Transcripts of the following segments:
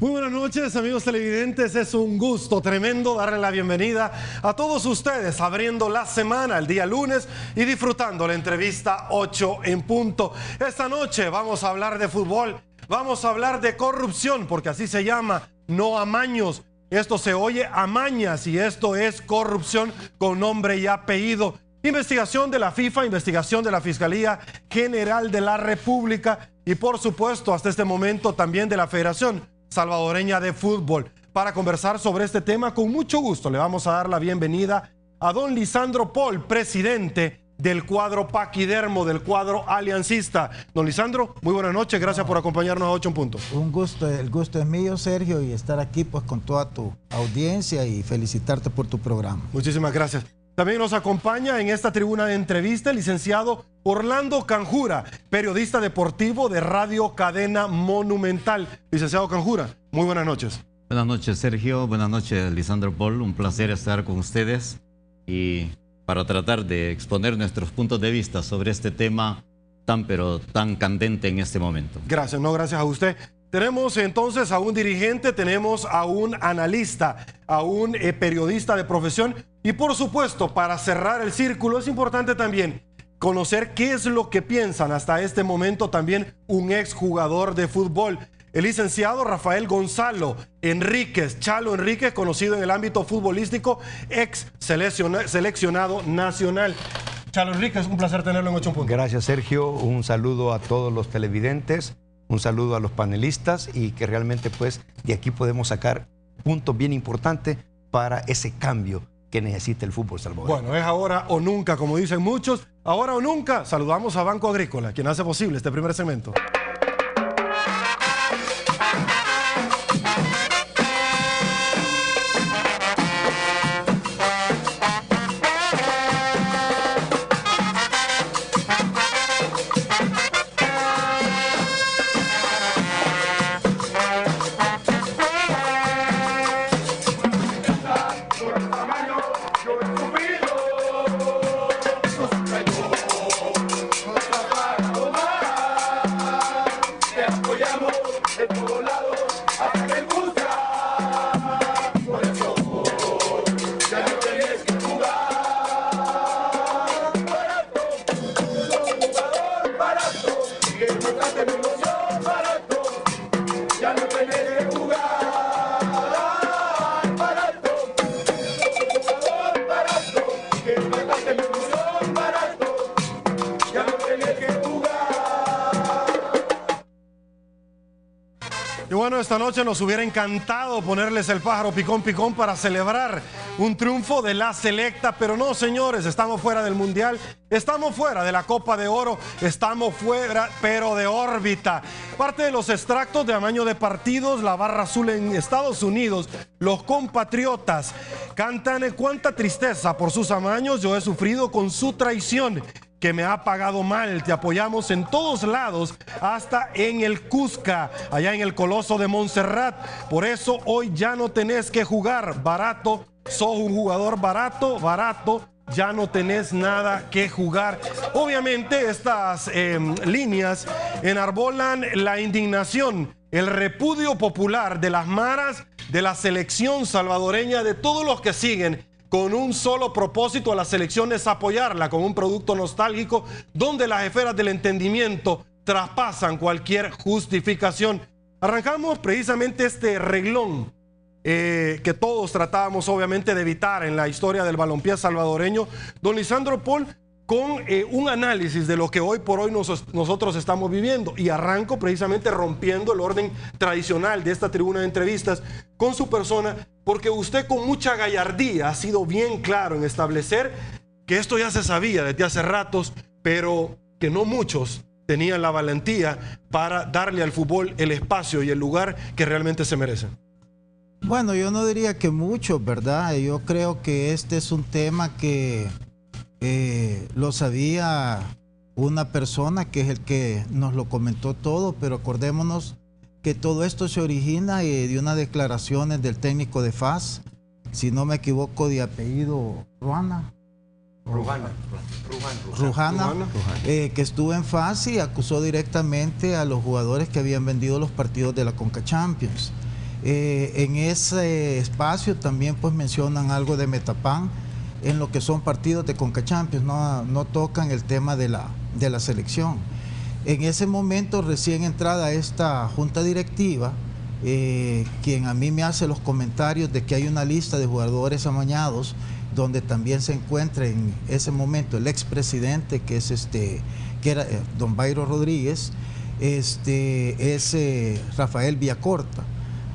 Muy buenas noches, amigos televidentes. Es un gusto tremendo darle la bienvenida a todos ustedes, abriendo la semana el día lunes y disfrutando la entrevista 8 en punto. Esta noche vamos a hablar de fútbol, vamos a hablar de corrupción, porque así se llama, no amaños. Esto se oye amañas y esto es corrupción con nombre y apellido. Investigación de la FIFA, investigación de la Fiscalía General de la República y por supuesto hasta este momento también de la Federación Salvadoreña de Fútbol. Para conversar sobre este tema, con mucho gusto le vamos a dar la bienvenida a don Lisandro Paul, presidente del cuadro paquidermo, del cuadro aliancista. Don Lisandro, muy buenas noches, gracias por acompañarnos a 8 en punto. Un gusto, el gusto es mío, Sergio, y estar aquí pues con toda tu audiencia y felicitarte por tu programa. Muchísimas gracias. También nos acompaña en esta tribuna de entrevista el licenciado Orlando Canjura, periodista deportivo de Radio Cadena Monumental. Licenciado Canjura, muy buenas noches. Buenas noches, Sergio. Buenas noches, Lisandro Paul. Un placer estar con ustedes y para tratar de exponer nuestros puntos de vista sobre este tema tan candente en este momento. Gracias, no, gracias a usted. Tenemos entonces a un dirigente, tenemos a un analista, a un periodista de profesión y por supuesto, para cerrar el círculo es importante también conocer qué es lo que piensan hasta este momento también un exjugador de fútbol. El licenciado Rafael Gonzalo Enríquez, Chalo Enríquez, conocido en el ámbito futbolístico, ex seleccionado nacional. Chalo Enríquez, un placer tenerlo en 8 en punto. Gracias, Sergio. Un saludo a todos los televidentes. Un saludo a los panelistas y que realmente pues de aquí podemos sacar puntos bien importantes para ese cambio que necesita el fútbol salvadoreño. Bueno, es ahora o nunca, como dicen muchos. Ahora o nunca. Saludamos a Banco Agrícola, quien hace posible este primer segmento. Y bueno, esta noche nos hubiera encantado ponerles el pájaro picón picón para celebrar un triunfo de la selecta, pero no, señores, estamos fuera del Mundial, estamos fuera de la Copa de Oro, estamos fuera, pero de órbita. Parte de los extractos de amaño de partidos, la barra azul en Estados Unidos, los compatriotas cantan cuánta tristeza por sus amaños yo he sufrido con su traición, que me ha pagado mal. Te apoyamos en todos lados, hasta en el Cusca, allá en el Coloso de Montserrat. Por eso hoy ya no tenés que jugar barato, sos un jugador barato, ya no tenés nada que jugar. Obviamente estas líneas enarbolan la indignación, el repudio popular de las maras de la selección salvadoreña, de todos los que siguen con un solo propósito a la selección, es apoyarla con un producto nostálgico donde las esferas del entendimiento traspasan cualquier justificación. Arrancamos precisamente este reglón que todos tratábamos obviamente de evitar en la historia del balompié salvadoreño. Don Lisandro Paul, con un análisis de lo que hoy por hoy nosotros estamos viviendo, y arranco precisamente rompiendo el orden tradicional de esta tribuna de entrevistas con su persona, porque usted con mucha gallardía ha sido bien claro en establecer que esto ya se sabía desde hace ratos, pero que no muchos tenían la valentía para darle al fútbol el espacio y el lugar que realmente se merece. Bueno, yo no diría que muchos, ¿verdad? Yo creo que este es un tema que lo sabía una persona que es el que nos lo comentó todo, pero acordémonos que todo esto se origina de unas declaraciones del técnico de FAS, si no me equivoco, de apellido Rujana, que estuvo en fase y acusó directamente a los jugadores que habían vendido los partidos de la Conca Champions. En ese espacio también pues mencionan algo de Metapan en lo que son partidos de Conca Champions, no tocan el tema de la selección. En ese momento, recién entrada esta junta directiva, quien a mí me hace los comentarios de que hay una lista de jugadores amañados, donde también se encuentra en ese momento el expresidente, que era don Bayro Rodríguez, es Rafael Villacorta.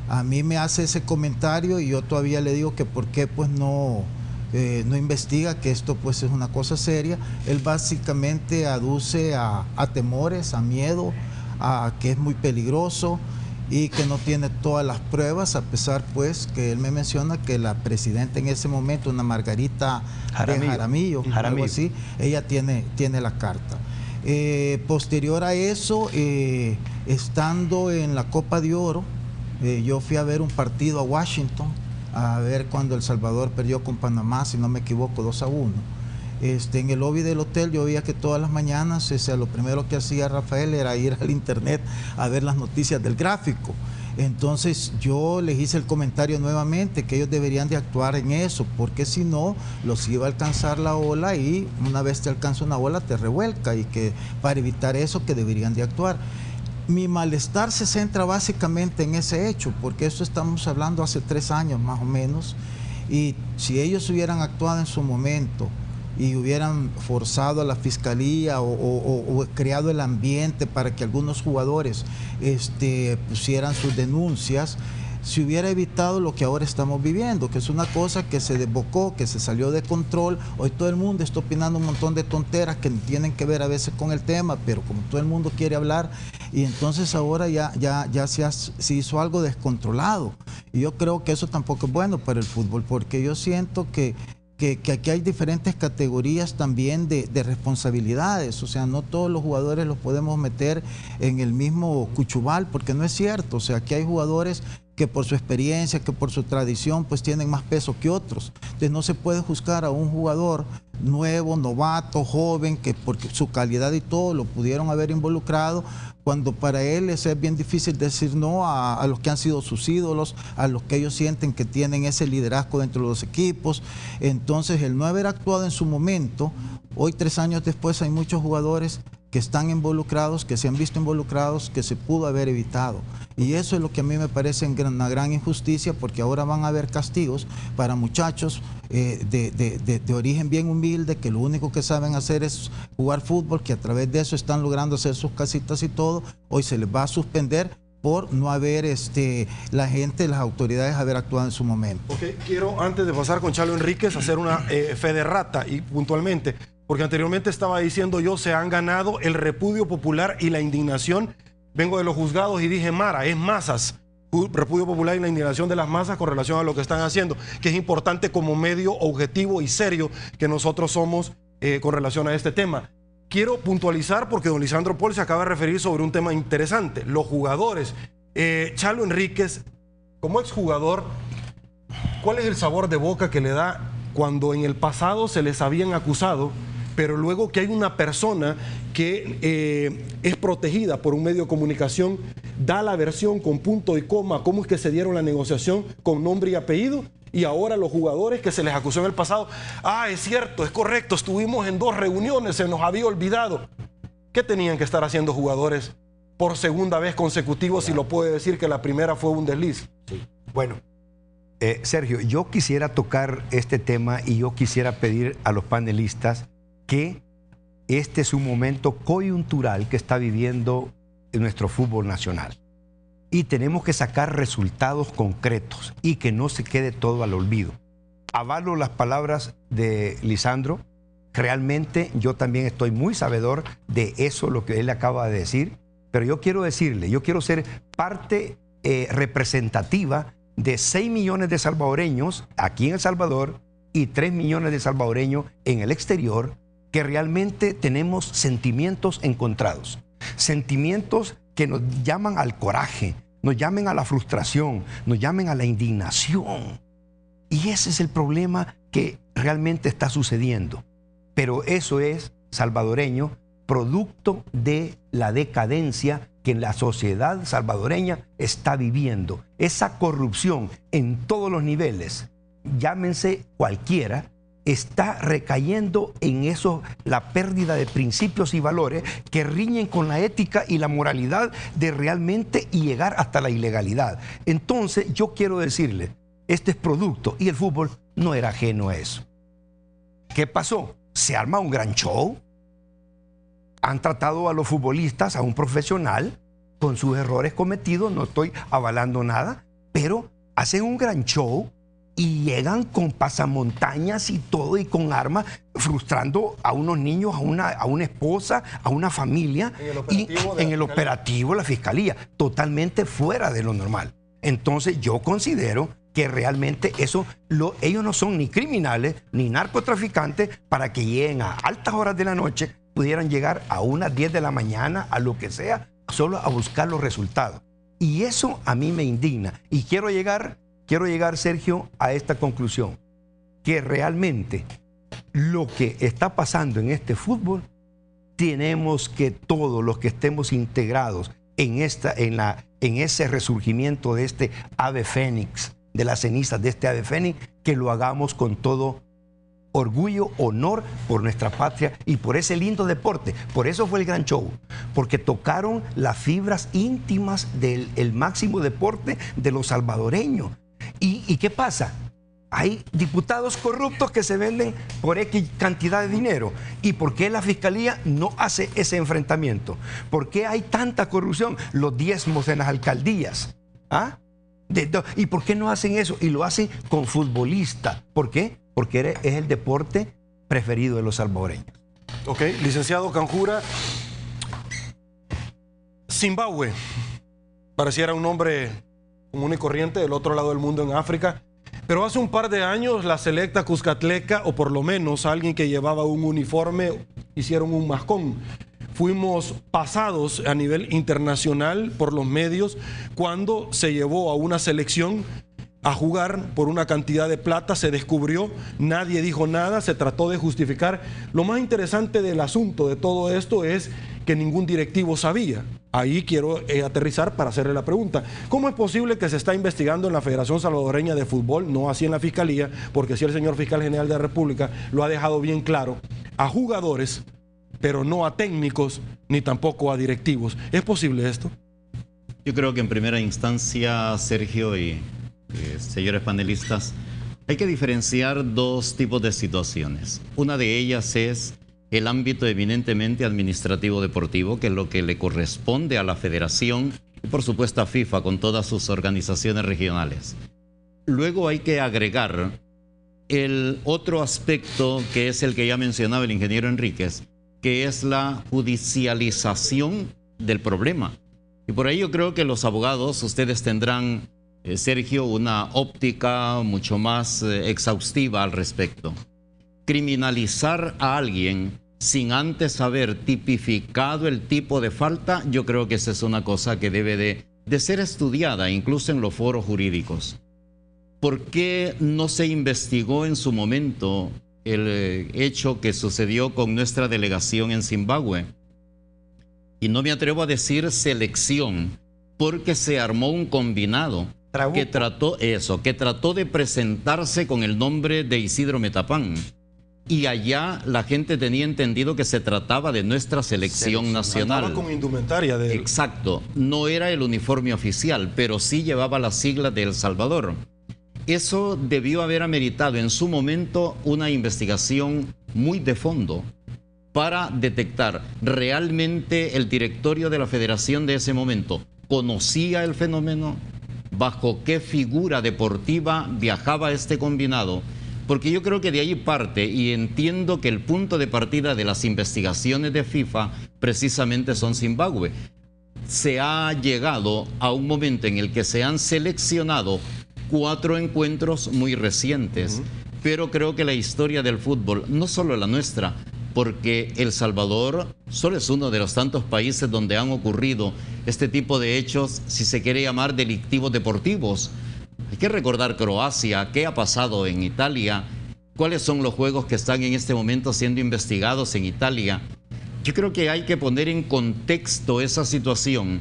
A mí me hace ese comentario y yo todavía le digo que por qué pues no investiga, que esto pues es una cosa seria. Él básicamente aduce a temores, a miedo, a que es muy peligroso y que no tiene todas las pruebas, a pesar pues que él me menciona que la presidenta en ese momento, una Margarita Jaramillo, algo así, ella tiene la carta. Posterior a eso, estando en la Copa de Oro, yo fui a ver un partido a Washington, a ver cuando El Salvador perdió con Panamá, si no me equivoco, 2-1. En el lobby del hotel yo veía que todas las mañanas lo primero que hacía Rafael era ir al internet a ver las noticias del gráfico. Entonces yo les hice el comentario nuevamente que ellos deberían de actuar en eso, porque si no los iba a alcanzar la ola y una vez te alcanza una ola te revuelca, y que para evitar eso que deberían de actuar. Mi malestar se centra básicamente en ese hecho, porque eso estamos hablando hace 3 años más o menos, y si ellos hubieran actuado en su momento y hubieran forzado a la fiscalía o creado el ambiente para que algunos jugadores pusieran sus denuncias, se hubiera evitado lo que ahora estamos viviendo, que es una cosa que se desbocó, que se salió de control. Hoy todo el mundo está opinando un montón de tonteras que tienen que ver a veces con el tema, pero como todo el mundo quiere hablar, y entonces ahora ya se hizo algo descontrolado. Y yo creo que eso tampoco es bueno para el fútbol, porque yo siento que aquí hay diferentes categorías también de responsabilidades. O sea, no todos los jugadores los podemos meter en el mismo cuchubal, porque no es cierto. O sea, aquí hay jugadores que por su experiencia, que por su tradición, pues tienen más peso que otros. Entonces no se puede juzgar a un jugador nuevo, novato, joven, que porque su calidad y todo lo pudieron haber involucrado, cuando para él es bien difícil decir no a los que han sido sus ídolos, a los que ellos sienten que tienen ese liderazgo dentro de los equipos. Entonces, el no haber actuado en su momento, hoy 3 años después hay muchos jugadores que están involucrados, que se han visto involucrados, que se pudo haber evitado. Y eso es lo que a mí me parece una gran injusticia, porque ahora van a haber castigos para muchachos de origen bien humilde, que lo único que saben hacer es jugar fútbol, que a través de eso están logrando hacer sus casitas y todo. Hoy se les va a suspender por no haber la gente, las autoridades haber actuado en su momento. Okay, quiero, antes de pasar con Chalo Enríquez, hacer una fe de rata, y puntualmente, porque anteriormente estaba diciendo yo, se han ganado el repudio popular y la indignación. Vengo de los juzgados y dije Mara, es masas. Repudio popular y la indignación de las masas con relación a lo que están haciendo, que es importante como medio objetivo y serio que nosotros somos con relación a este tema. Quiero puntualizar, porque don Lisandro Paul se acaba de referir sobre un tema interesante, los jugadores. Chalo Enríquez, como exjugador, ¿cuál es el sabor de boca que le da cuando en el pasado se les habían acusado, pero luego que hay una persona que es protegida por un medio de comunicación, da la versión con punto y coma, cómo es que se dieron la negociación con nombre y apellido, y ahora los jugadores que se les acusó en el pasado, es cierto, es correcto, estuvimos en 2 reuniones, se nos había olvidado? ¿Qué tenían que estar haciendo jugadores por segunda vez consecutiva, si lo puede decir que la primera fue un desliz? Sí. Bueno, Sergio, yo quisiera tocar este tema y yo quisiera pedir a los panelistas que este es un momento coyuntural que está viviendo nuestro fútbol nacional. Y tenemos que sacar resultados concretos y que no se quede todo al olvido. Avalo las palabras de Lisandro. Realmente yo también estoy muy sabedor de eso, lo que él acaba de decir. Pero yo quiero decirle, yo quiero ser parte representativa de 6 millones de salvadoreños aquí en El Salvador y 3 millones de salvadoreños en el exterior, que realmente tenemos sentimientos encontrados. Sentimientos que nos llaman al coraje, nos llaman a la frustración, nos llaman a la indignación. Y ese es el problema que realmente está sucediendo. Pero eso es salvadoreño producto de la decadencia que la sociedad salvadoreña está viviendo. Esa corrupción en todos los niveles, llámense cualquiera, está recayendo en eso, la pérdida de principios y valores que riñen con la ética y la moralidad de realmente llegar hasta la ilegalidad. Entonces yo quiero decirle, este es producto, y el fútbol no era ajeno a eso. ¿Qué pasó? Se arma un gran show. Han tratado a los futbolistas, a un profesional, con sus errores cometidos, no estoy avalando nada, pero hacen un gran show y llegan con pasamontañas y todo y con armas, frustrando a unos niños, a una esposa, a una familia, en el operativo de la fiscalía, totalmente fuera de lo normal. Entonces yo considero que realmente ellos no son ni criminales ni narcotraficantes para que lleguen a altas horas de la noche, pudieran llegar a unas 10 de la mañana, a lo que sea, solo a buscar los resultados. Y eso a mí me indigna. Y quiero llegar, Sergio, a esta conclusión, que realmente lo que está pasando en este fútbol, tenemos que todos los que estemos integrados en ese resurgimiento de este ave fénix, de las cenizas de este ave fénix, que lo hagamos con todo orgullo, honor por nuestra patria y por ese lindo deporte. Por eso fue el gran show, porque tocaron las fibras íntimas del máximo deporte de los salvadoreños. ¿Y qué pasa? Hay diputados corruptos que se venden por X cantidad de dinero. ¿Y por qué la fiscalía no hace ese enfrentamiento? ¿Por qué hay tanta corrupción? Los diezmos en las alcaldías. ¿Ah? ¿Y por qué no hacen eso? Y lo hacen con futbolistas. ¿Por qué? Porque es el deporte preferido de los salvadoreños. Ok, licenciado Canjura. Zimbabue pareciera un hombre común y corriente del otro lado del mundo, en África, pero hace un par de años la selecta cuscatleca, o por lo menos alguien que llevaba un uniforme, hicieron un mascón. Fuimos pasados a nivel internacional por los medios cuando se llevó a una selección a jugar por una cantidad de plata, se descubrió, nadie dijo nada, se trató de justificar. Lo más interesante del asunto de todo esto es que ningún directivo sabía. Ahí quiero aterrizar para hacerle la pregunta. ¿Cómo es posible que se está investigando en la Federación Salvadoreña de Fútbol, no así en la Fiscalía, porque si el señor Fiscal General de la República lo ha dejado bien claro, a jugadores, pero no a técnicos, ni tampoco a directivos? ¿Es posible esto? Yo creo que en primera instancia, Sergio y señores panelistas, hay que diferenciar dos tipos de situaciones. Una de ellas es el ámbito eminentemente administrativo deportivo, que es lo que le corresponde a la federación y por supuesto a FIFA con todas sus organizaciones regionales. Luego hay que agregar el otro aspecto, que es el que ya mencionaba el ingeniero Enríquez, que es la judicialización del problema. Y por ahí yo creo que los abogados, ustedes tendrán, Sergio, una óptica mucho más exhaustiva al respecto. Criminalizar a alguien sin antes haber tipificado el tipo de falta, yo creo que esa es una cosa que debe de ser estudiada, incluso en los foros jurídicos. ¿Por qué no se investigó en su momento el hecho que sucedió con nuestra delegación en Zimbabue? Y no me atrevo a decir selección, porque se armó un combinado que trató de presentarse con el nombre de Isidro Metapán. Y allá la gente tenía entendido que se trataba de nuestra selección nacional. Andaba con indumentaria de él. Exacto. No era el uniforme oficial, pero sí llevaba las siglas de El Salvador. Eso debió haber ameritado en su momento una investigación muy de fondo para detectar realmente el directorio de la federación de ese momento conocía el fenómeno, bajo qué figura deportiva viajaba este combinado. Porque yo creo que de ahí parte, y entiendo que el punto de partida de las investigaciones de FIFA precisamente son Zimbabue. Se ha llegado a un momento en el que se han seleccionado 4 encuentros muy recientes, pero creo que la historia del fútbol, no solo la nuestra, porque El Salvador solo es uno de los tantos países donde han ocurrido este tipo de hechos, si se quiere llamar delictivos deportivos. Hay que recordar Croacia, qué ha pasado en Italia, cuáles son los juegos que están en este momento siendo investigados en Italia, yo creo que hay que poner en contexto esa situación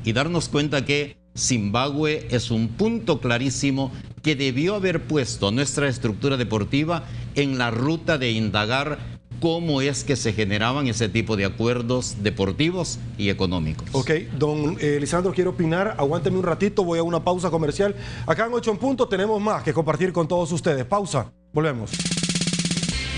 y darnos cuenta que Zimbabue es un punto clarísimo que debió haber puesto nuestra estructura deportiva en la ruta de indagar cómo es que se generaban ese tipo de acuerdos deportivos y económicos. Ok, don Lisandro, quiero opinar. Aguánteme un ratito, voy a una pausa comercial. Acá en 8 en punto tenemos más que compartir con todos ustedes. Pausa, volvemos.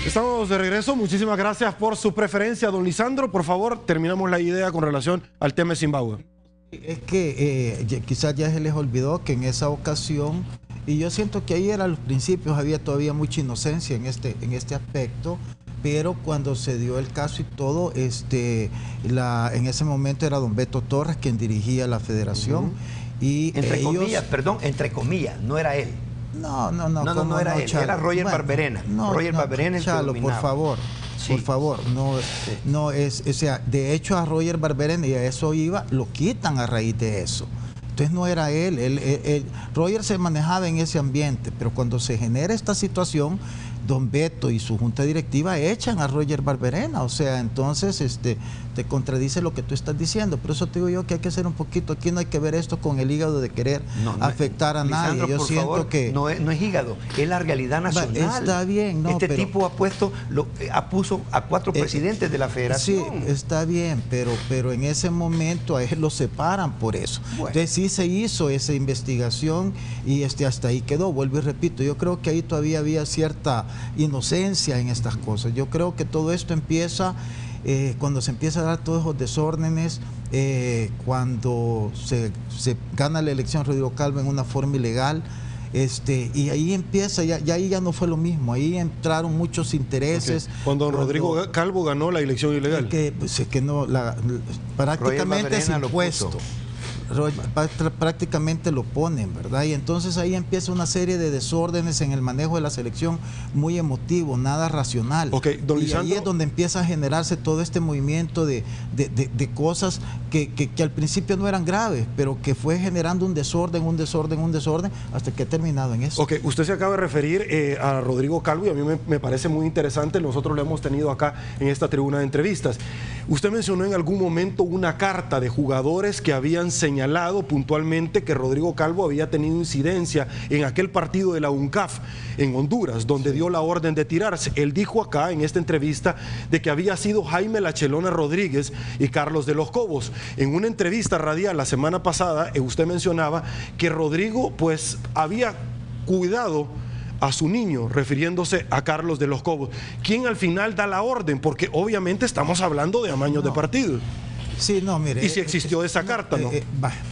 Estamos de regreso. Muchísimas gracias por su preferencia, don Lisandro. Por favor, terminamos la idea con relación al tema de Zimbabue. Es que quizás ya se les olvidó que en esa ocasión, y yo siento que ahí eran los principios, había todavía mucha inocencia en este aspecto, pero cuando se dio el caso y todo, en ese momento era don Beto Torres quien dirigía la federación. Y entre comillas, perdón, entre comillas, no era él. No era él, Chalo, era Roger Barberena. Roger Barberena, Chalo, por favor. Sí. Por favor, no es, o sea, de hecho a Roger Barberena, y a eso iba, lo quitan a raíz de eso. Entonces no era él, Roger se manejaba en ese ambiente, pero cuando se genera esta situación, don Beto y su junta directiva echan a Roger Barberena, o sea, entonces te contradice lo que tú estás diciendo. Por eso te digo yo que hay que ser un poquito, aquí no hay que ver esto con el hígado de querer afectar a nadie. Yo siento favor, que no es hígado, es la realidad nacional. Está bien, tipo puso a 4 presidentes de la federación. Sí, está bien, pero en ese momento a él lo separan por eso. Bueno. Entonces sí se hizo esa investigación y hasta ahí quedó. Vuelvo y repito, yo creo que ahí todavía había cierta inocencia en estas cosas. Yo creo que todo esto empieza cuando se empieza a dar todos esos desórdenes, cuando se gana la elección Rodrigo Calvo en una forma ilegal, y ahí empieza, ahí ya no fue lo mismo, ahí entraron muchos intereses. Okay. Cuando don Rodrigo Calvo ganó la elección ilegal. Prácticamente es impuesto. Prácticamente lo ponen, ¿verdad? Y entonces ahí empieza una serie de desórdenes en el manejo de la selección, muy emotivo, nada racional. Okay, don Lisandro, ahí es donde empieza a generarse todo este movimiento de cosas que al principio no eran graves, pero que fue generando un desorden, hasta que ha terminado en eso. Ok, usted se acaba de referir a Rodrigo Calvo y a mí me parece muy interesante, nosotros lo hemos tenido acá en esta tribuna de entrevistas. Usted mencionó en algún momento una carta de jugadores que habían señalado puntualmente que Rodrigo Calvo había tenido incidencia en aquel partido de la UNCAF en Honduras, donde dio la orden de tirarse. Él dijo acá en esta entrevista de que había sido Jaime La Chelona Rodríguez y Carlos de los Cobos. En una entrevista radial la semana pasada, usted mencionaba que Rodrigo pues había cuidado a su niño, refiriéndose a Carlos de los Cobos. ¿Quién al final da la orden? Porque obviamente estamos hablando de amaños de partido. Sí, no, mire. Y si existió esa carta, ¿no?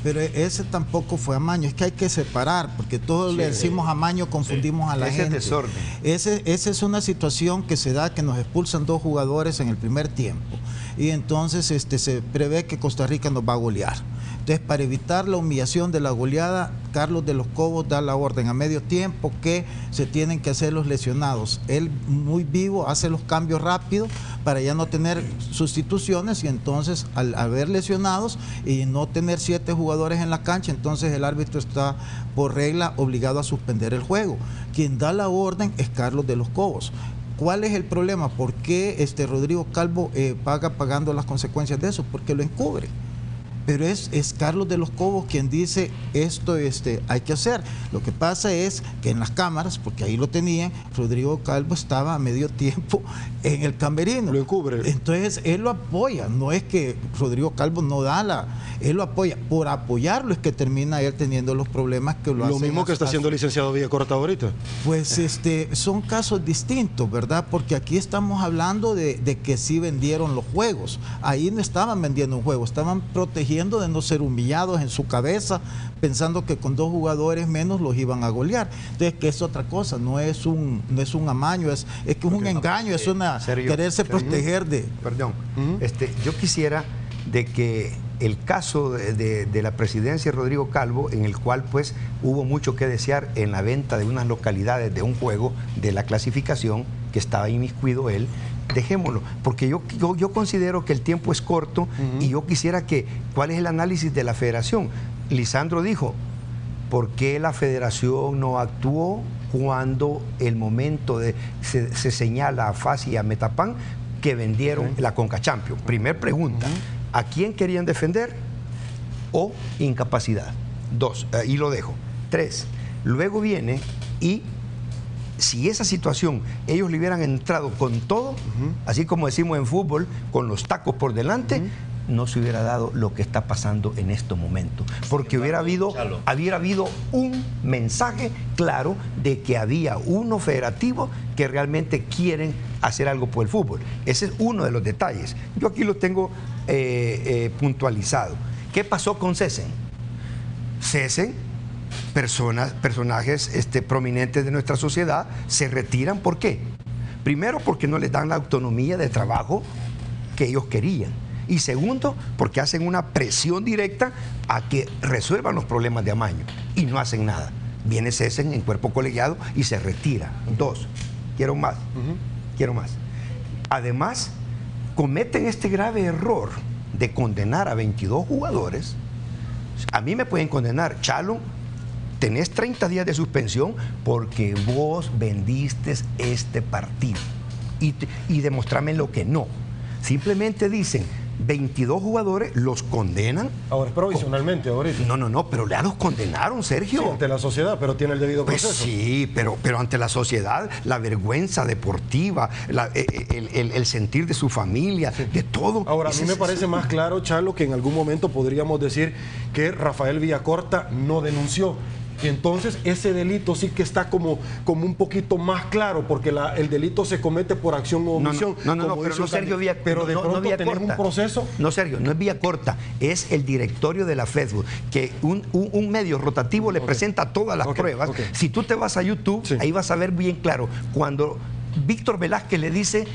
Pero ese tampoco fue amaño, es que hay que separar, porque todos le decimos amaño, confundimos a la gente. Desorden. Esa es una situación que se da, que nos expulsan 2 jugadores en el primer tiempo. Y entonces se prevé que Costa Rica nos va a golear. Entonces, para evitar la humillación de la goleada, Carlos de los Cobos da la orden a medio tiempo que se tienen que hacer los lesionados. Él, muy vivo, hace los cambios rápidos para ya no tener sustituciones, y entonces al haber lesionados y no tener 7 jugadores en la cancha, entonces el árbitro está por regla obligado a suspender el juego. Quien da la orden es Carlos de los Cobos. ¿Cuál es el problema? ¿Por qué Rodrigo Calvo pagando las consecuencias de eso? Porque lo encubre. Pero es Carlos de los Cobos quien dice esto hay que hacer. Lo que pasa es que en las cámaras, porque ahí lo tenían, Rodrigo Calvo estaba a medio tiempo en el camerino. Lo encubre. Entonces él lo apoya, no es que Rodrigo Calvo no da él lo apoya. Por apoyarlo es que termina él teniendo los problemas que lo hacen. Lo mismo que está haciendo el licenciado Villacorta ahorita. Pues son casos distintos, ¿verdad? Porque aquí estamos hablando de que sí vendieron los juegos. Ahí no estaban vendiendo un juego, estaban protegiendo de no ser humillados en su cabeza, pensando que con 2 jugadores menos los iban a golear. Entonces, que es otra cosa, no es un amaño, es que es un engaño, es una quererse proteger de... Perdón, yo quisiera de que el caso de la presidencia de Rodrigo Calvo, en el cual pues hubo mucho que desear en la venta de unas localidades de un juego de la clasificación, que estaba inmiscuido él, dejémoslo, porque yo considero que el tiempo es corto y yo quisiera ¿cuál es el análisis de la federación? Lisandro dijo, ¿por qué la federación no actuó cuando el momento se señala a FAS y a Metapan que vendieron la Conca Champions. Primer pregunta, ¿a quién querían defender? O incapacidad. 2, y lo dejo. 3, luego viene y si esa situación ellos le hubieran entrado con todo, así como decimos en fútbol, con los tacos por delante, no se hubiera dado lo que está pasando en estos momentos. Porque hubiera habido un mensaje claro de que había unos federativos que realmente quieren hacer algo por el fútbol. Ese es uno de los detalles. Yo aquí lo tengo puntualizado. ¿Qué pasó con Cesen? Cesen, personajes prominentes de nuestra sociedad, se retiran. ¿Por qué? Primero, porque no les dan la autonomía de trabajo que ellos querían. Y segundo, porque hacen una presión directa a que resuelvan los problemas de amaño. Y no hacen nada. Viene Cesen en cuerpo colegiado y se retira. 2, quiero más. Quiero más. Además, cometen este grave error de condenar a 22 jugadores. A mí me pueden condenar, Chalo, tenés 30 días de suspensión porque vos vendiste este partido. Y demostrame lo que no. Simplemente dicen 22 jugadores, los condenan. Ahora, provisionalmente, ahorita. No, pero ya los condenaron, Sergio. Sí, ante la sociedad, pero tiene el debido proceso. Pues sí, pero ante la sociedad, la vergüenza deportiva, el sentir de su familia, de todo. Ahora, a mí me parece más claro, Chalo, que en algún momento podríamos decir que Rafael Villacorta no denunció. Y entonces ese delito sí que está como un poquito más claro, porque el delito se comete por acción o omisión. No, pero no, Sergio, pero de pronto tenés un proceso. No, Sergio, no es Villacorta, es el directorio de la FEDFUT, que un medio rotativo le presenta todas las pruebas. Si tú te vas a YouTube, ahí vas a ver bien claro, cuando Víctor Velázquez le dice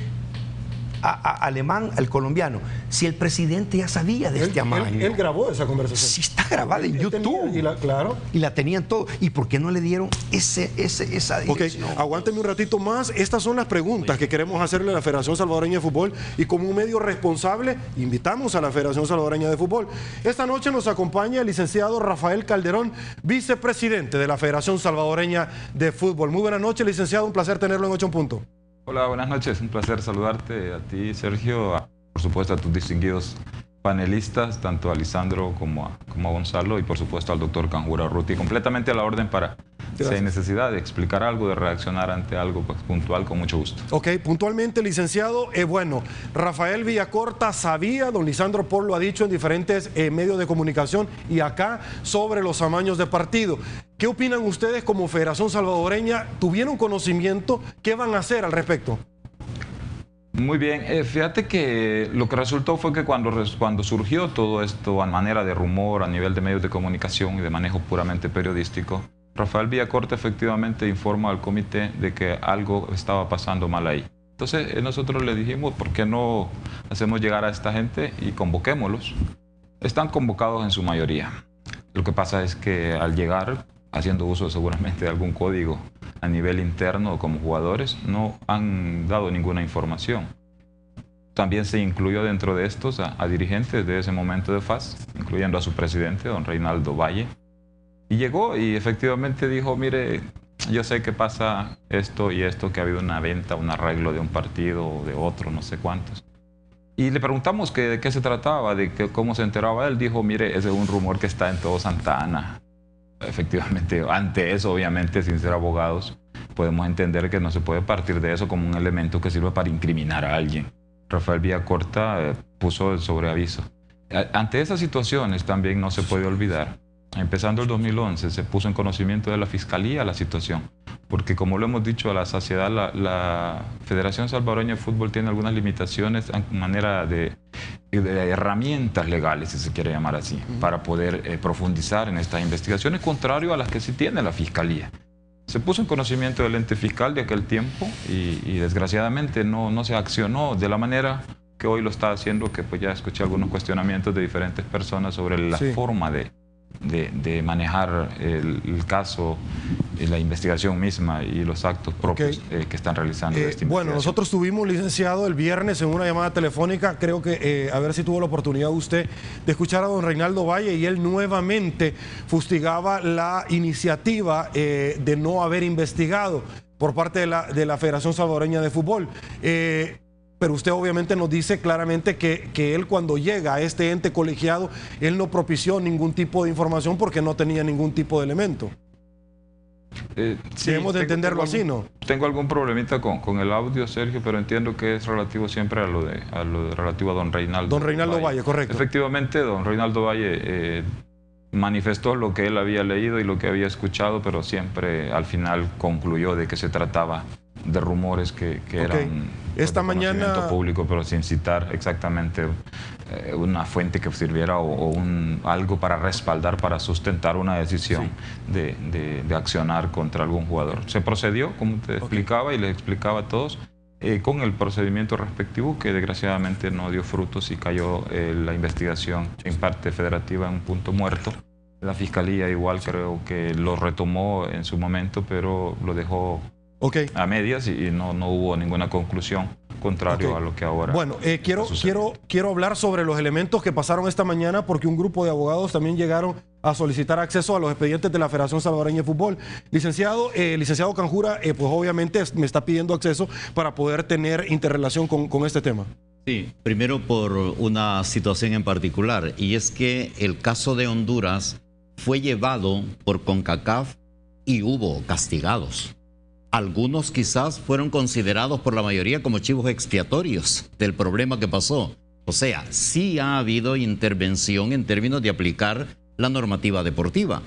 a Alemán, al colombiano, si el presidente ya sabía de este amaño. Él grabó esa conversación. Sí, está grabada en YouTube. Claro. Y la tenían todo. ¿Y por qué no le dieron esa dirección? Aguánteme un ratito más. Estas son las preguntas que queremos hacerle a la Federación Salvadoreña de Fútbol, y como un medio responsable invitamos a la Federación Salvadoreña de Fútbol. Esta noche nos acompaña el licenciado Rafael Calderón, vicepresidente de la Federación Salvadoreña de Fútbol. Muy buenas noches, licenciado. Un placer tenerlo en 8 en Punto. Hola, buenas noches. Un placer saludarte a ti, Sergio, por supuesto a tus distinguidos panelistas, tanto a Lisandro como a Gonzalo, y por supuesto al doctor Canjura Urruti, completamente a la orden para, si hay necesidad de explicar algo, de reaccionar ante algo puntual, con mucho gusto. Ok, puntualmente, licenciado, bueno, Rafael Villacorta sabía, don Lisandro Paul lo ha dicho en diferentes medios de comunicación y acá, sobre los amaños de partido. ¿Qué opinan ustedes como Federación Salvadoreña? ¿Tuvieron conocimiento? ¿Qué van a hacer al respecto? Muy bien, fíjate que lo que resultó fue que cuando surgió todo esto a manera de rumor a nivel de medios de comunicación y de manejo puramente periodístico, Rafael Villacorta efectivamente informa al comité de que algo estaba pasando mal ahí. Entonces nosotros le dijimos, ¿por qué no hacemos llegar a esta gente y convoquémoslos? Están convocados en su mayoría. Lo que pasa es que al llegar, haciendo uso seguramente de algún código a nivel interno como jugadores, no han dado ninguna información. También se incluyó dentro de estos a dirigentes de ese momento de FAS, incluyendo a su presidente, don Reinaldo Valle. Y llegó y efectivamente dijo, mire, yo sé que pasa esto y esto, que ha habido una venta, un arreglo de un partido o de otro, no sé cuántos. Y le preguntamos de qué se trataba, cómo se enteraba. Él dijo, mire, ese es un rumor que está en todo Santa Ana. Efectivamente, ante eso, obviamente, sin ser abogados, podemos entender que no se puede partir de eso como un elemento que sirve para incriminar a alguien. Rafael Villacorta puso el sobreaviso. Ante esas situaciones también no se puede olvidar, empezando el 2011, se puso en conocimiento de la Fiscalía la situación, porque como lo hemos dicho a la saciedad, la Federación Salvadoreña de Fútbol tiene algunas limitaciones en manera de herramientas legales, si se quiere llamar así, para poder profundizar en estas investigaciones, contrario a las que sí tiene la Fiscalía. Se puso en conocimiento del ente fiscal de aquel tiempo y desgraciadamente no se accionó de la manera que hoy lo está haciendo, que pues ya escuché algunos cuestionamientos de diferentes personas sobre la forma de manejar el caso, la investigación misma y los actos propios que están realizando esta investigación. Bueno, nosotros tuvimos, licenciado, el viernes en una llamada telefónica, creo que a ver si tuvo la oportunidad usted de escuchar a don Reinaldo Valle, y él nuevamente fustigaba la iniciativa de no haber investigado por parte de la Federación Salvadoreña de Fútbol. pero usted obviamente nos dice claramente que él cuando llega a este ente colegiado, él no propició ningún tipo de información porque no tenía ningún tipo de elemento. Sí, debemos de entenderlo así, ¿no? Tengo algún problemita con el audio, Sergio, pero entiendo que es relativo siempre a lo relativo a don Reinaldo. Don Reinaldo Valle, correcto. Efectivamente, don Reinaldo Valle manifestó lo que él había leído y lo que había escuchado, pero siempre al final concluyó de que se trataba de rumores que eran esta de mañana conocimiento público, pero sin citar exactamente una fuente que sirviera o algo para respaldar, para sustentar una decisión de accionar contra algún jugador. Se procedió, como te explicaba y les explicaba a todos, con el procedimiento respectivo, que desgraciadamente no dio frutos y cayó la investigación en parte federativa en un punto muerto. La Fiscalía igual creo que lo retomó en su momento, pero lo dejó a medias y no hubo ninguna conclusión, contrario a lo que ahora... Bueno, quiero hablar sobre los elementos que pasaron esta mañana, porque un grupo de abogados también llegaron a solicitar acceso a los expedientes de la Federación Salvadoreña de Fútbol. Licenciado Canjura, pues obviamente me está pidiendo acceso para poder tener interrelación con este tema. Sí, primero por una situación en particular, y es que el caso de Honduras fue llevado por CONCACAF y hubo castigados. Algunos quizás fueron considerados por la mayoría como chivos expiatorios del problema que pasó. O sea, sí ha habido intervención en términos de aplicar la normativa deportiva.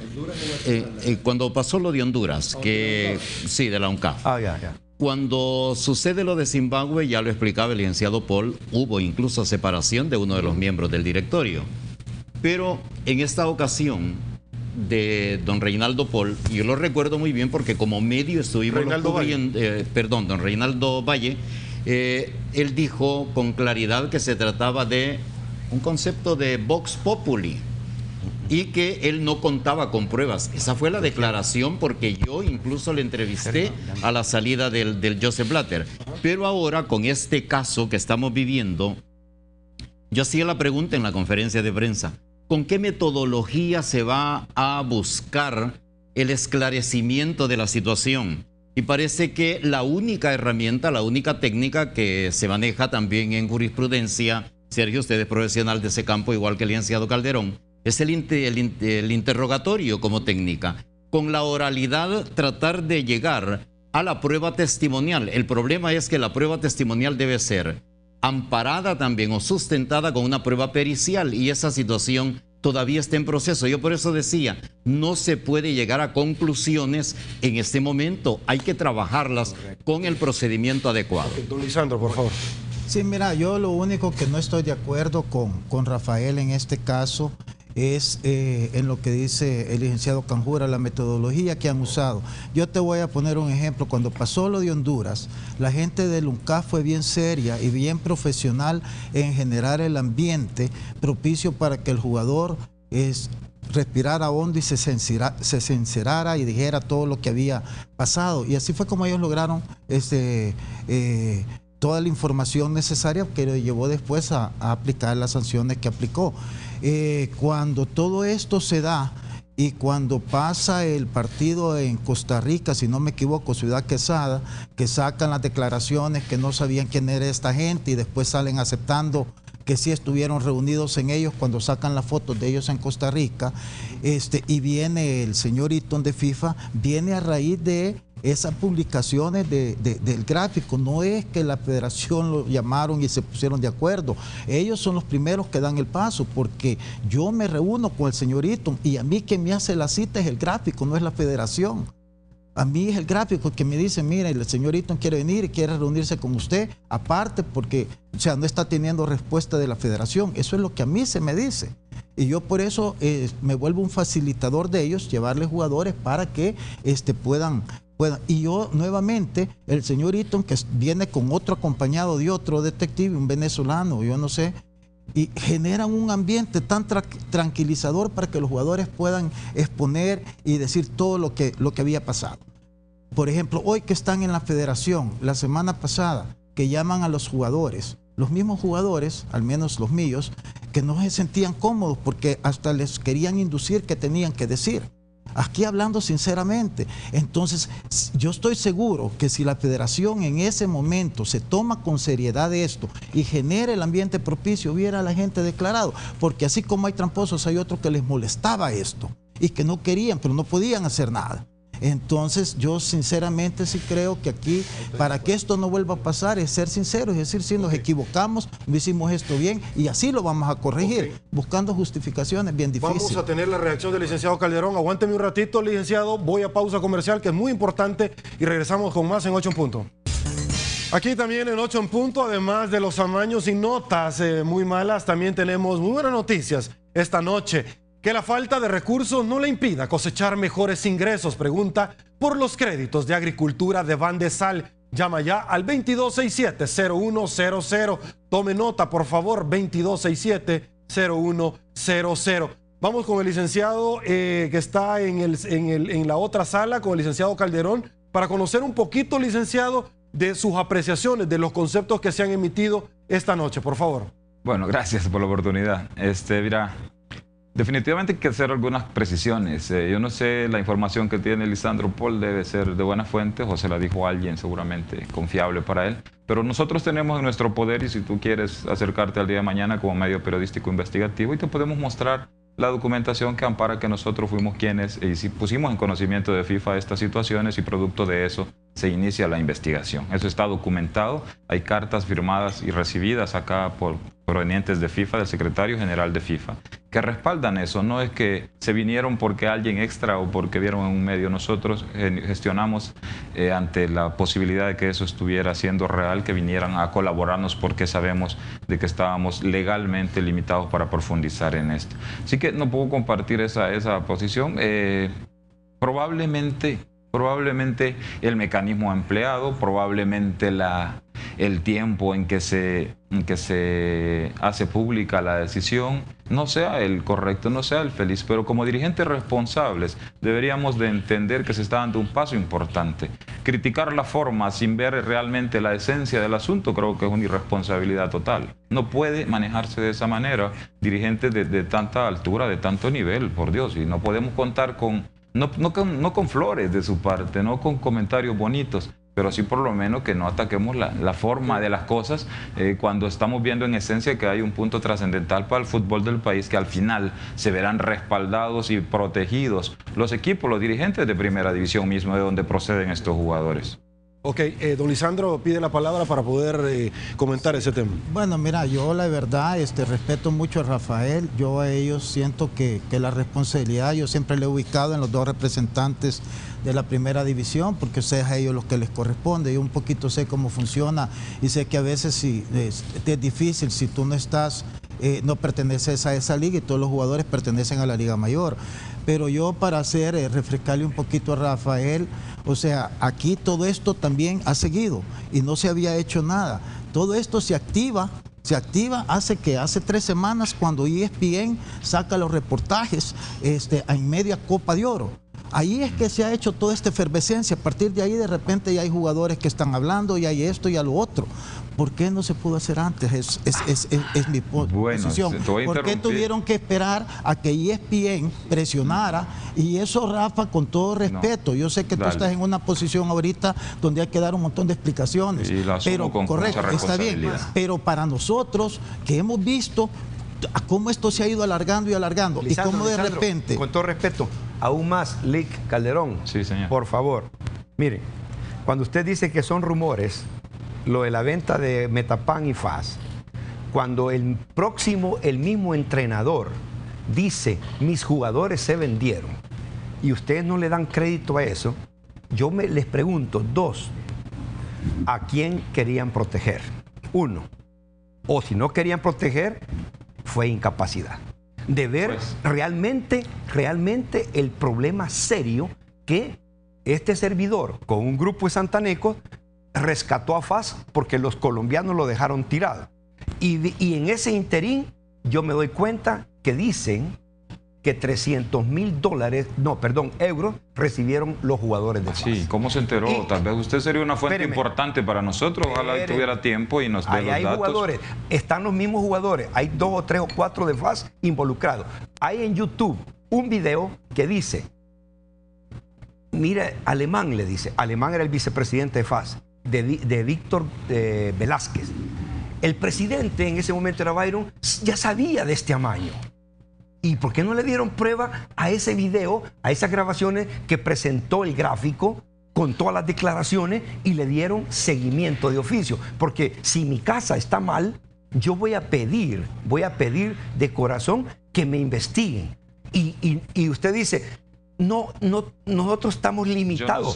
Cuando pasó lo de Honduras, sí, de la UNCAF. Cuando sucede lo de Zimbabue, ya lo explicaba el licenciado Paul, hubo incluso separación de uno de los miembros del directorio. Pero en esta ocasión de don Reinaldo Paul, yo lo recuerdo muy bien porque como medio estuvimos don Reinaldo Valle, él dijo con claridad que se trataba de un concepto de Vox Populi y que él no contaba con pruebas. Esa fue la declaración, porque yo incluso le entrevisté a la salida del Joseph Blatter. Pero ahora, con este caso que estamos viviendo, yo hacía la pregunta en la conferencia de prensa: ¿con qué metodología se va a buscar el esclarecimiento de la situación? Y parece que la única herramienta, la única técnica que se maneja también en jurisprudencia, Sergio, usted es profesional de ese campo igual que el licenciado Calderón, es el interrogatorio como técnica. Con la oralidad tratar de llegar a la prueba testimonial. El problema es que la prueba testimonial debe ser amparada también o sustentada con una prueba pericial, y esa situación todavía está en proceso. Yo por eso decía, no se puede llegar a conclusiones en este momento, hay que trabajarlas con el procedimiento adecuado. Don Lisandro, por favor. Sí, mira, yo lo único que no estoy de acuerdo con Rafael en este caso es en lo que dice el licenciado Canjura, la metodología que han usado. Yo te voy a poner un ejemplo. Cuando pasó lo de Honduras, la gente del UNCAF fue bien seria y bien profesional en generar el ambiente propicio para que el jugador respirara hondo y se sincerara y dijera todo lo que había pasado. Y así fue como ellos lograron toda la información necesaria que lo llevó después a aplicar las sanciones que aplicó. Cuando todo esto se da y cuando pasa el partido en Costa Rica, si no me equivoco, Ciudad Quesada, que sacan las declaraciones que no sabían quién era esta gente y después salen aceptando que sí estuvieron reunidos en ellos, cuando sacan las fotos de ellos en Costa Rica, y viene el señor Eaton de FIFA, viene a raíz de esas publicaciones del gráfico. No es que la federación lo llamaron y se pusieron de acuerdo. Ellos son los primeros que dan el paso, porque yo me reúno con el señor Eaton y a mí quien me hace la cita es el gráfico, no es la federación. A mí es el gráfico que me dice: mira, el señor Eaton quiere venir y quiere reunirse con usted, aparte porque, o sea, no está teniendo respuesta de la federación. Eso es lo que a mí se me dice. Y yo por eso me vuelvo un facilitador de ellos, llevarles jugadores para que puedan. Y yo nuevamente, el señor Eaton, que viene con otro acompañado de otro detective, un venezolano, yo no sé, y generan un ambiente tan tranquilizador para que los jugadores puedan exponer y decir todo lo que había pasado. Por ejemplo, hoy que están en la federación, la semana pasada, que llaman a los jugadores, los mismos jugadores, al menos los míos, que no se sentían cómodos porque hasta les querían inducir que tenían que decir. Aquí hablando sinceramente. Entonces, yo estoy seguro que si la federación en ese momento se toma con seriedad esto y genera el ambiente propicio, hubiera la gente declarado. Porque así como hay tramposos, hay otros que les molestaba esto y que no querían, pero no podían hacer nada. Entonces, yo sinceramente sí creo que aquí, para que esto no vuelva a pasar, es ser sinceros, es decir, si nos equivocamos, no hicimos esto bien, y así lo vamos a corregir, buscando justificaciones bien difíciles. Vamos a tener la reacción del licenciado Calderón. Aguánteme un ratito, licenciado. Voy a pausa comercial, que es muy importante, y regresamos con más en 8 en punto. Aquí también en 8 en punto, además de los amaños y notas muy malas, también tenemos muy buenas noticias esta noche. Que la falta de recursos no le impida cosechar mejores ingresos, pregunta por los créditos de agricultura de Bandesal. Llama ya al 2267-0100. Tome nota, por favor, 2267-0100. Vamos con el licenciado que está en la otra sala, con el licenciado Calderón, para conocer un poquito, licenciado, de sus apreciaciones, de los conceptos que se han emitido esta noche, por favor. Bueno, gracias por la oportunidad. Mira, definitivamente hay que hacer algunas precisiones. Yo no sé, la información que tiene Lisandro Paul debe ser de buena fuente o se la dijo alguien seguramente confiable para él. Pero nosotros tenemos en nuestro poder, y si tú quieres acercarte al día de mañana como medio periodístico investigativo, y te podemos mostrar la documentación que ampara que nosotros fuimos quienes pusimos en conocimiento de FIFA estas situaciones, y producto de eso se inicia la investigación. Eso está documentado, hay cartas firmadas y recibidas acá provenientes de FIFA, del secretario general de FIFA, que respaldan eso. No es que se vinieron porque alguien extra o porque vieron en un medio. Nosotros gestionamos ante la posibilidad de que eso estuviera siendo real, que vinieran a colaborarnos, porque sabemos de que estábamos legalmente limitados para profundizar en esto. Así que no puedo compartir esa posición. Probablemente el mecanismo empleado, probablemente el tiempo en que se hace pública la decisión no sea el correcto, no sea el feliz, pero como dirigentes responsables deberíamos de entender que se está dando un paso importante. Criticar la forma sin ver realmente la esencia del asunto creo que es una irresponsabilidad total. No puede manejarse de esa manera dirigentes de tanta altura, de tanto nivel, por Dios, y no podemos contar con no con flores de su parte, no con comentarios bonitos, pero sí por lo menos que no ataquemos la forma de las cosas cuando estamos viendo en esencia que hay un punto trascendental para el fútbol del país, que al final se verán respaldados y protegidos los equipos, los dirigentes de primera división mismo, de donde proceden estos jugadores. Ok, don Lisandro pide la palabra para poder comentar ese tema. Bueno, mira, yo la verdad respeto mucho a Rafael. Yo a ellos siento que la responsabilidad, yo siempre le he ubicado en los dos representantes de la primera división, porque es a ellos los que les corresponde. Yo un poquito sé cómo funciona y sé que a veces sí, es difícil si tú no estás, no perteneces a esa liga, y todos los jugadores pertenecen a la Liga Mayor. Pero yo, para refrescarle un poquito a Rafael, o sea, aquí todo esto también ha seguido y no se había hecho nada. Todo esto se activa hace 3 semanas, cuando ESPN saca los reportajes en media Copa de Oro. Ahí es que se ha hecho toda esta efervescencia. A partir de ahí, de repente, ya hay jugadores que están hablando, y hay esto y a lo otro. ¿Por qué no se pudo hacer antes? Es mi posición. ¿Por qué tuvieron que esperar a que ESPN presionara? Y eso, Rafa, con todo respeto, yo sé que tú estás en una posición ahorita donde hay que dar un montón de explicaciones. Pero correcto, está bien. Pero para nosotros, que hemos visto cómo esto se ha ido alargando y alargando, Lisandro, y cómo de repente... Con todo respeto, aún más, Lic Calderón, sí, señor, por favor. Mire, cuando usted dice que son rumores, lo de la venta de Metapan y FAS, cuando el mismo entrenador dice, mis jugadores se vendieron, y ustedes no le dan crédito a eso, yo les pregunto, 2, ¿a quién querían proteger? 1, o si no querían proteger, fue incapacidad de ver realmente el problema serio que este servidor, con un grupo de santanecos, rescató a FAS porque los colombianos lo dejaron tirado. Y en ese interín yo me doy cuenta que dicen que euros recibieron los jugadores de FAS. Sí, ¿cómo se enteró? Tal vez usted sería una fuente importante para nosotros. Ojalá tuviera tiempo y nos dé los datos. Hay jugadores, están los mismos jugadores. Hay 2 o 3 o 4 de FAS involucrados. Hay en YouTube un video que dice mire, Alemán le dice, Alemán era el vicepresidente de FAS, de Víctor Velázquez. El presidente en ese momento era Byron, ya sabía de este amaño. ¿Y por qué no le dieron prueba a ese video, a esas grabaciones que presentó el gráfico con todas las declaraciones y le dieron seguimiento de oficio? Porque si mi casa está mal, yo voy a pedir de corazón que me investiguen. Y usted dice, nosotros estamos limitados.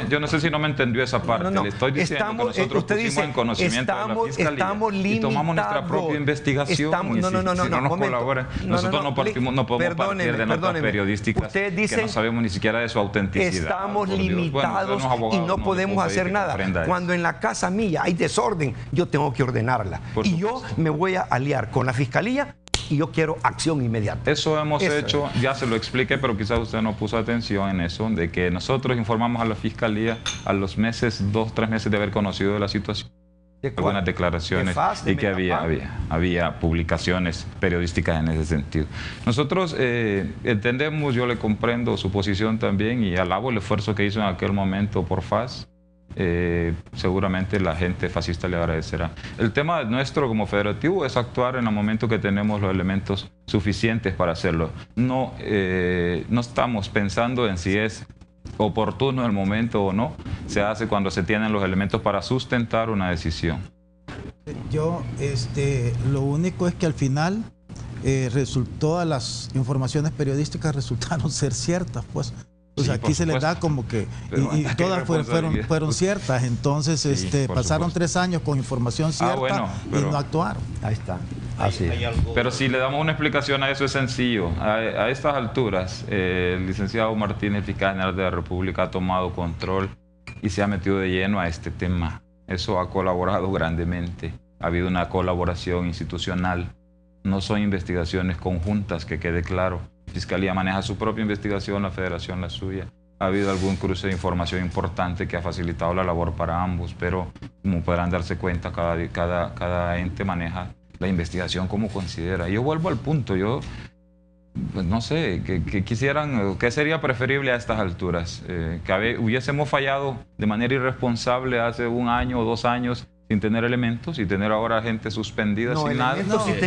Yo no sé si no me entendió esa parte. Le estoy diciendo que nosotros pusimos en conocimiento de la Fiscalía y tomamos nuestra propia investigación. Si no nos colaboran, nosotros no podemos partir de notas periodísticas que no sabemos ni siquiera de su autenticidad. Estamos limitados y no podemos hacer nada. Cuando en la casa mía hay desorden, yo tengo que ordenarla. Y yo me voy a aliar con la Fiscalía y yo quiero acción inmediata. Eso hemos hecho, ya se lo expliqué, pero quizás usted no puso atención en eso, de que nosotros informamos a la Fiscalía a los meses, 2, 3 meses de haber conocido de la situación. Algunas declaraciones y que había publicaciones periodísticas en ese sentido. Nosotros entendemos, yo le comprendo su posición también y alabo el esfuerzo que hizo en aquel momento por FAS. Seguramente la gente fascista le agradecerá. El tema nuestro como federativo es actuar en el momento que tenemos los elementos suficientes para hacerlo. No estamos pensando en si es oportuno el momento o no. Se hace cuando se tienen los elementos para sustentar una decisión. Yo, lo único es que al final todas las informaciones periodísticas resultaron ser ciertas, pues. O sea, aquí se les da como que, y todas fueron ciertas, entonces pasaron 3 años con información cierta y no actuaron. Ahí está. Pero si le damos una explicación a eso es sencillo. A estas alturas, el licenciado Martínez, fiscal general de la República, ha tomado control y se ha metido de lleno a este tema. Eso ha colaborado grandemente. Ha habido una colaboración institucional. No son investigaciones conjuntas, que quede claro. Fiscalía maneja su propia investigación, la Federación la suya. Ha habido algún cruce de información importante que ha facilitado la labor para ambos, pero como podrán darse cuenta, cada ente maneja la investigación como considera. Yo vuelvo al punto, pues no sé, que quisieran, ¿qué sería preferible a estas alturas? Que hubiésemos fallado de manera irresponsable hace 1 año o 2 años sin tener elementos y tener ahora gente suspendida sin nada. Entonces,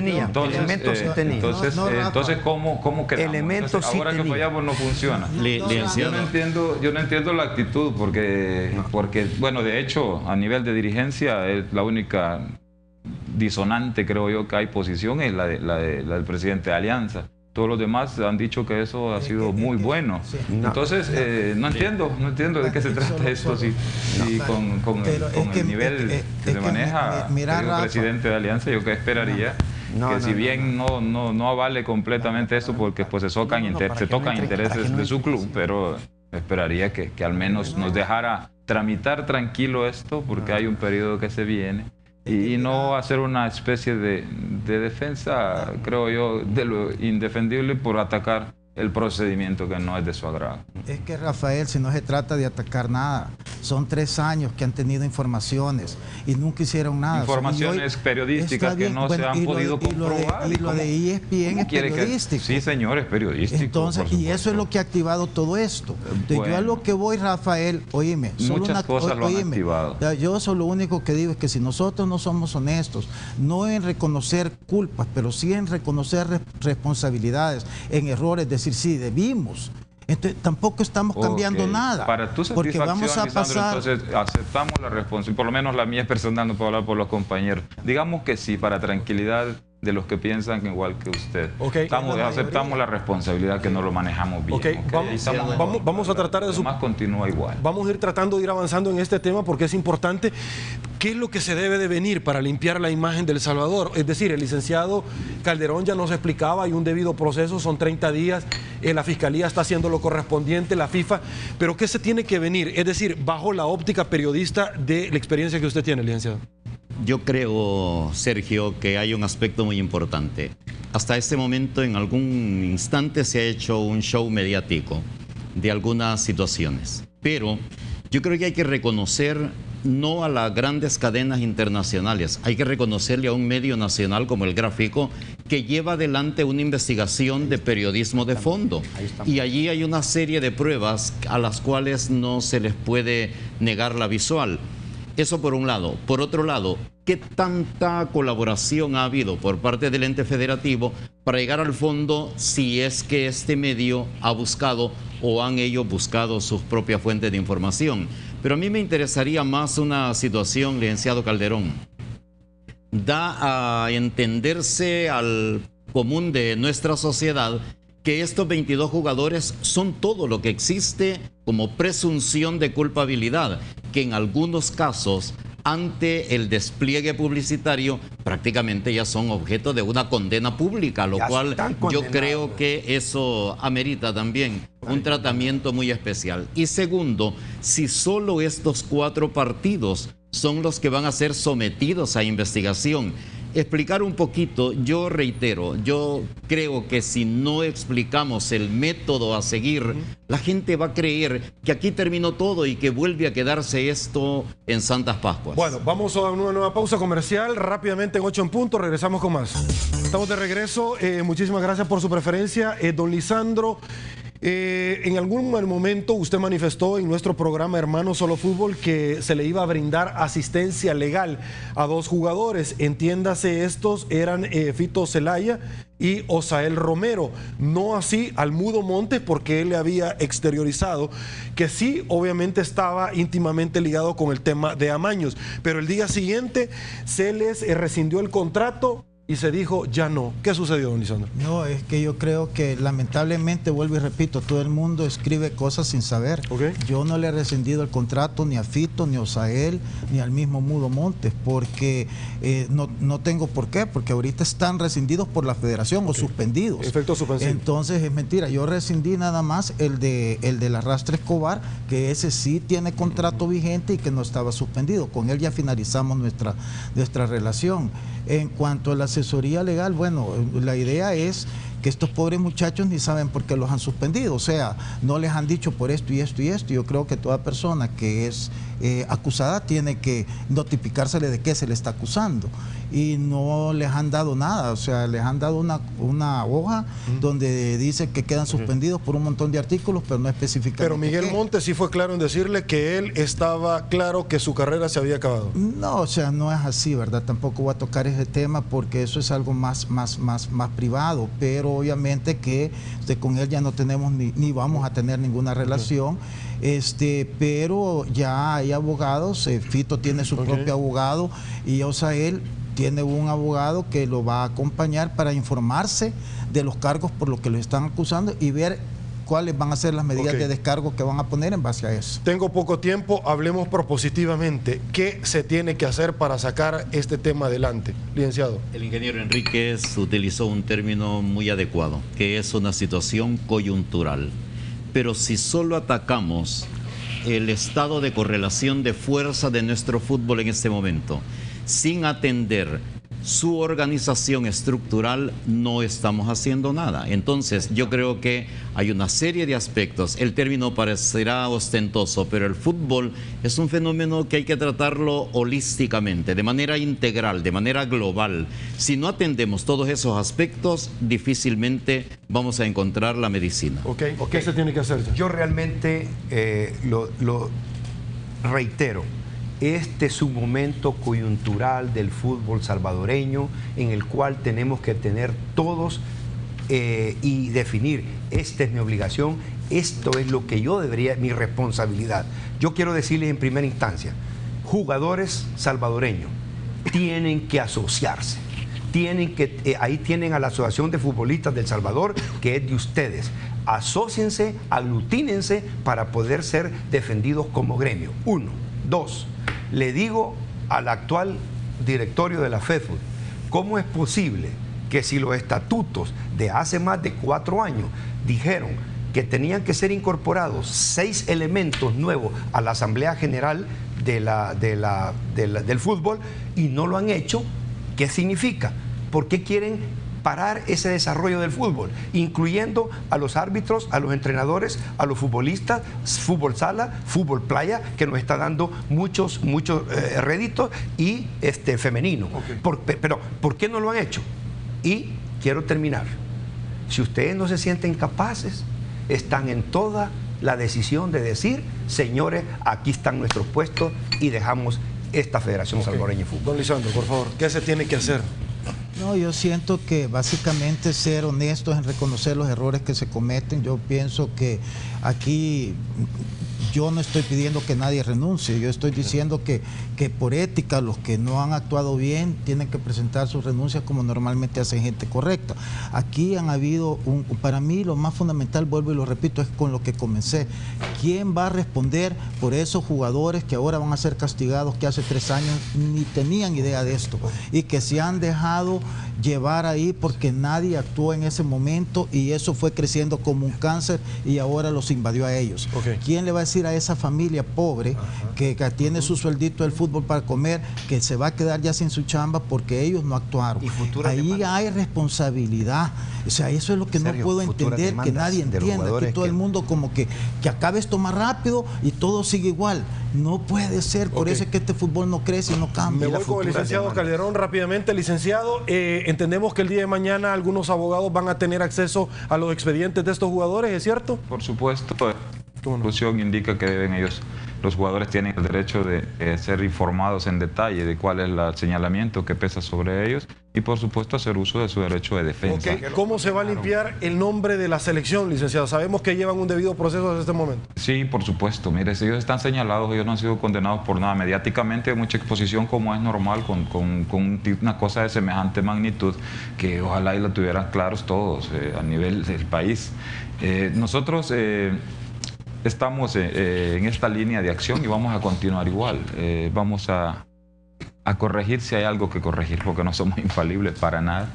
¿cómo quedamos? Elementos ahora que fallamos no funciona. Yo no entiendo la actitud porque, bueno, de hecho, a nivel de dirigencia, es la única disonante, creo yo, que hay posición es la del presidente de Alianza. Todos los demás han dicho que eso ha sido muy bueno. Entonces, no entiendo de qué se trata esto. Con el nivel que se maneja el presidente de Alianza, yo que esperaría que si bien no avale completamente eso, porque pues se tocan intereses de su club, pero esperaría que al menos nos dejara tramitar tranquilo esto, porque hay un periodo que se viene. Y no hacer una especie de defensa, creo yo, de lo indefendible por atacar el procedimiento que no es de su agrado. Es que, Rafael, si no se trata de atacar nada, son 3 años que han tenido informaciones y nunca hicieron nada. Informaciones periodísticas que no se han podido comprobar. Y lo de ESPN es periodístico. Sí, señor, es periodístico. Entonces, y eso es lo que ha activado todo esto. Entonces, yo a lo que voy, Rafael, oíme. Muchas cosas lo han activado. Yo eso lo único que digo es que si nosotros no somos honestos, no en reconocer culpas, pero sí en reconocer responsabilidades, en errores, decir, sí, debimos. Entonces tampoco estamos cambiando nada. Para tu satisfacción, porque vamos a pasar. Entonces aceptamos la responsabilidad, por lo menos la mía es personal, no puedo hablar por los compañeros. Digamos que sí, para tranquilidad de los que piensan igual que usted. Aceptamos la responsabilidad que no lo manejamos bien. Vamos a tratar de... Más continúa igual. Vamos a ir tratando de ir avanzando en este tema porque es importante. ¿Qué es lo que se debe de venir para limpiar la imagen de El Salvador? Es decir, el licenciado Calderón ya nos explicaba, hay un debido proceso, son 30 días, la Fiscalía está haciendo lo correspondiente, la FIFA, pero ¿qué se tiene que venir? Es decir, bajo la óptica periodista de la experiencia que usted tiene, licenciado. Yo creo, Sergio, que hay un aspecto muy importante. Hasta este momento, en algún instante, se ha hecho un show mediático de algunas situaciones. Pero yo creo que hay que reconocer no a las grandes cadenas internacionales. Hay que reconocerle a un medio nacional como El Gráfico que lleva adelante una investigación de periodismo de fondo. Y allí hay una serie de pruebas a las cuales no se les puede negar la visual. Eso por un lado. Por otro lado, ¿qué tanta colaboración ha habido por parte del ente federativo para llegar al fondo si es que este medio ha buscado o han ellos buscado sus propias fuentes de información? Pero a mí me interesaría más una situación, licenciado Calderón. Da a entenderse al común de nuestra sociedad que estos 22 jugadores son todo lo que existe como presunción de culpabilidad, que en algunos casos, ante el despliegue publicitario, prácticamente ya son objeto de una condena pública, lo cual yo creo que eso amerita también un tratamiento muy especial. Y segundo, si solo estos 4 partidos son los que van a ser sometidos a investigación, explicar un poquito, yo reitero, yo creo que si no explicamos el método a seguir, la gente va a creer que aquí terminó todo y que vuelve a quedarse esto en Santas Pascuas. Bueno, vamos a una nueva pausa comercial, rápidamente en 8 en punto, regresamos con más. Estamos de regreso, muchísimas gracias por su preferencia. Don Lisandro, en algún momento usted manifestó en nuestro programa Hermanos Solo Fútbol que se le iba a brindar asistencia legal a 2 jugadores. Entiéndase, estos eran Fito Zelaya y Osael Romero, no así al Mudo Montes, porque él le había exteriorizado que sí, obviamente estaba íntimamente ligado con el tema de amaños, pero el día siguiente se les rescindió el contrato y se dijo ya no. ¿Qué sucedió, don Lisandro? No, es que yo creo que lamentablemente, vuelvo y repito, todo el mundo escribe cosas sin saber. Yo no le he rescindido el contrato ni a Fito, ni a Osael, ni al mismo Mudo Montes, porque no tengo por qué, porque ahorita están rescindidos por la federación o suspendidos. Efecto suspensivo. Entonces es mentira, yo rescindí nada más el del Arrastre Escobar, que ese sí tiene contrato vigente y que no estaba suspendido. Con él ya finalizamos nuestra relación. En cuanto a la asesoría legal, bueno, la idea es que estos pobres muchachos ni saben por qué los han suspendido, o sea, no les han dicho por esto y esto y esto. Yo creo que toda persona que es acusada tiene que notificársele de qué se le está acusando, y no les han dado nada, o sea, les han dado una hoja donde dice que quedan suspendidos por un montón de artículos, pero no especifica. Pero Miguel Montes sí fue claro en decirle que él estaba claro que su carrera se había acabado. No, o sea, no es así, ¿verdad? Tampoco voy a tocar ese tema porque eso es algo más privado, pero obviamente que con él ya no tenemos ni vamos a tener ninguna relación, pero ya hay abogados, Fito tiene su propio abogado y Osael tiene un abogado que lo va a acompañar para informarse de los cargos por los que lo están acusando y ver cuáles van a ser las medidas de descargo que van a poner en base a eso. Tengo poco tiempo, hablemos propositivamente. ¿Qué se tiene que hacer para sacar este tema adelante, licenciado? El ingeniero Enríquez utilizó un término muy adecuado, que es una situación coyuntural. Pero si solo atacamos el estado de correlación de fuerza de nuestro fútbol en este momento, sin atender su organización estructural, no estamos haciendo nada. Entonces yo creo que hay una serie de aspectos. El término parecerá ostentoso, pero el fútbol es un fenómeno que hay que tratarlo holísticamente, de manera integral, de manera global. Si no atendemos todos esos aspectos, difícilmente vamos a encontrar la medicina. ¿Qué se tiene que hacer? Yo realmente lo reitero. Este es un momento coyuntural del fútbol salvadoreño en el cual tenemos que tener todos y definir, esta es mi obligación, esto es lo que yo debería, mi responsabilidad. Yo quiero decirles en primera instancia, jugadores salvadoreños tienen que asociarse, ahí tienen a la Asociación de Futbolistas del Salvador, que es de ustedes. Asóciense, aglutínense para poder ser defendidos como gremio. 1, 2. Le digo al actual directorio de la FEDFUT, ¿cómo es posible que si los estatutos de hace más de 4 años dijeron que tenían que ser incorporados 6 elementos nuevos a la Asamblea General del fútbol y no lo han hecho? ¿Qué significa? ¿Por qué quieren parar ese desarrollo del fútbol, incluyendo a los árbitros, a los entrenadores, a los futbolistas, fútbol sala, fútbol playa, que nos está dando muchos réditos, y femenino. Pero ¿por qué no lo han hecho? Y quiero terminar. Si ustedes no se sienten capaces, están en toda la decisión de decir, señores, aquí están nuestros puestos y dejamos esta Federación Salvadoreña de Fútbol. Don Lisandro, por favor, ¿qué se tiene que hacer? No, yo siento que básicamente ser honestos en reconocer los errores que se cometen. Yo pienso que aquí yo no estoy pidiendo que nadie renuncie, yo estoy diciendo que por ética los que no han actuado bien tienen que presentar sus renuncias como normalmente hace gente correcta. Aquí han habido, para mí lo más fundamental, vuelvo y lo repito, es con lo que comencé. ¿Quién va a responder por esos jugadores que ahora van a ser castigados, que hace 3 años ni tenían idea de esto y que se han dejado llevar ahí porque nadie actuó en ese momento y eso fue creciendo como un cáncer y ahora los invadió a ellos? ¿Quién le va a decir a esa familia pobre que tiene su sueldito del fútbol para comer, que se va a quedar ya sin su chamba porque ellos no actuaron? Ahí hay responsabilidad. O sea, eso es lo que Sergio, no puedo entender, que nadie entienda. Aquí todo el mundo como que acabe esto más rápido y todo sigue igual. No puede ser, por eso es que este fútbol no crece y no cambia. Me voy con el licenciado Calderón rápidamente. Licenciado, entendemos que el día de mañana algunos abogados van a tener acceso a los expedientes de estos jugadores, ¿es cierto? Por supuesto. La Constitución indica que los jugadores tienen el derecho de ser informados en detalle de cuál es el señalamiento que pesa sobre ellos y por supuesto hacer uso de su derecho de defensa. ¿Cómo se va a limpiar el nombre de la selección, licenciado? Sabemos que llevan un debido proceso desde este momento. Sí, por supuesto. Mire, si ellos están señalados, ellos no han sido condenados por nada. Mediáticamente hay mucha exposición, como es normal, con una cosa de semejante magnitud, que ojalá y la tuvieran claros todos a nivel del país. Nosotros estamos en esta línea de acción y vamos a continuar igual. Vamos a corregir si hay algo que corregir, porque no somos infalibles para nada.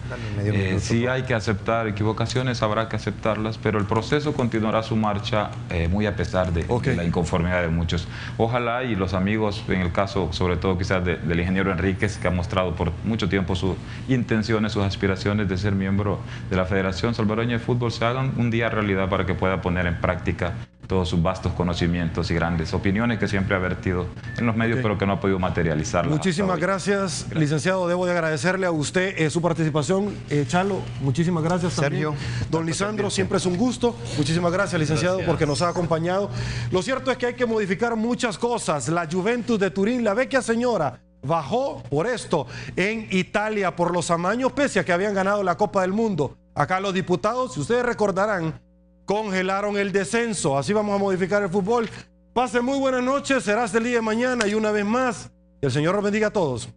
Si hay que aceptar equivocaciones, habrá que aceptarlas, pero el proceso continuará su marcha muy a pesar de la inconformidad de muchos. Ojalá, y los amigos, en el caso sobre todo quizás del ingeniero Enríquez, que ha mostrado por mucho tiempo sus intenciones, sus aspiraciones de ser miembro de la Federación Salvadoreña de Fútbol, se hagan un día realidad para que pueda poner en práctica todos sus vastos conocimientos y grandes opiniones que siempre ha vertido en los medios, pero que no ha podido materializarlas. Muchísimas gracias, licenciado. Debo de agradecerle a usted su participación. Chalo, muchísimas gracias también. Sergio. Don Lisandro, siempre es un gusto. Muchísimas gracias, licenciado, porque nos ha acompañado. Lo cierto es que hay que modificar muchas cosas. La Juventus de Turín, la vecchia señora, bajó por esto en Italia por los amaños, pese a que habían ganado la Copa del Mundo. Acá los diputados, si ustedes recordarán, congelaron el descenso. Así vamos a modificar el fútbol. Pasen muy buenas noches, será hasta el día de mañana y una vez más, que el Señor los bendiga a todos.